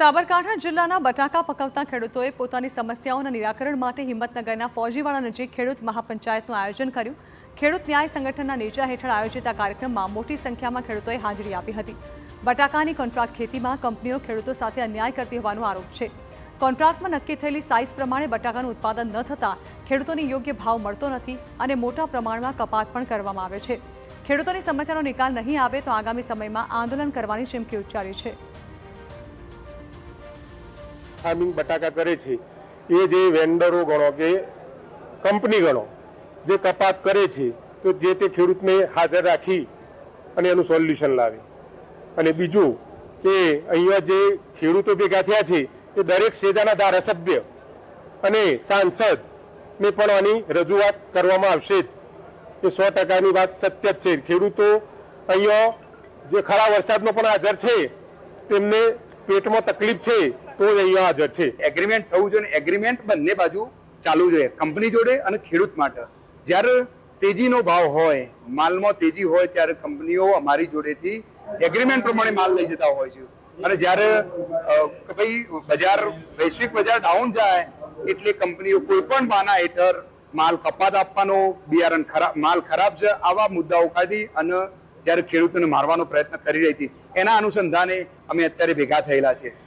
સાબરકાંઠા જિલ્લાના બટાકા પકવતા ખેડૂતોએ પોતાની સમસ્યાઓના નિરાકરણ માટે હિંમતનગરના ફौजीवाड़ा નજીક ખેડૂત મહાપંચાયતનું આયોજન કર્યું। ખેડૂત ન્યાય સંગઠનના નેજા હેઠળ આયોજિત આ કાર્યક્રમમાં મોટી સંખ્યામાં ખેડૂતોએ હાજરી આપી હતી। બટાકાની કોન્ટ્રાક્ટ ખેતીમાં કંપનીઓ ખેડૂતો સાથે અન્યાય કરતી હોવાનો આરોપ છે। કોન્ટ્રાક્ટમાં નક્કી થયેલી સાઇઝ પ્રમાણે બટાકાનું ઉત્પાદન ન થતાં ખેડૂતોને યોગ્ય ભાવ મળતો નથી અને મોટા પ્રમાણમાં કપાત પણ કરવામાં આવે છે। ખેડૂતોની સમસ્યાનો નિકાલ નહીં આવે તો આગામી સમયમાં આંદોલન કરવાની ચીમકી ઉચ્ચારી છે। फार्मिंग बटाका करे छे ए जे वेंडरो गणो के कंपनी गणो जे कपात करे छे तो जे ते खेडूतने हाजर राखी अने एनु सोल्यूशन लावे। अने बीजू के अहींया जे खेडूतो भेगा थया छे ए दरेक सेजाना धारासभ्य अने सांसद ने पण आनी रजूआत करवामां आवशे। ए 100% वात सत्य छे। खेडूतो अहींया जे खरा वरसादनो पण हाजर छे तेमने पेटमां तकलीफ छे तो अहींया हाजर छे। एग्रीमेंट थवुं जोईए। एग्रीमेंट बंने बाजू चालू जोईए, कंपनी जोड़े अने खेडूत माटे। ज्यारे तेजीनो भाव होय, मालमां तेजी होय त्यारे कंपनीओ अमारी जोड़ेथी एग्रीमेंट प्रमाणे माल लई जता होय छे। अने ज्यारे भाई बजार वैश्विक बजार डाउन जाय एटले कंपनीओ कोईपण बाना हेठळ माल कपात आपवानो, बियारण खराब माल खराब छे आवा मुद्दाओ काढी अने ज्यारे खेडूतोने मारवानो प्रयत्न करी रही थी एना अनुसंधाने अमे अत्यारे भेगा थयेला छे।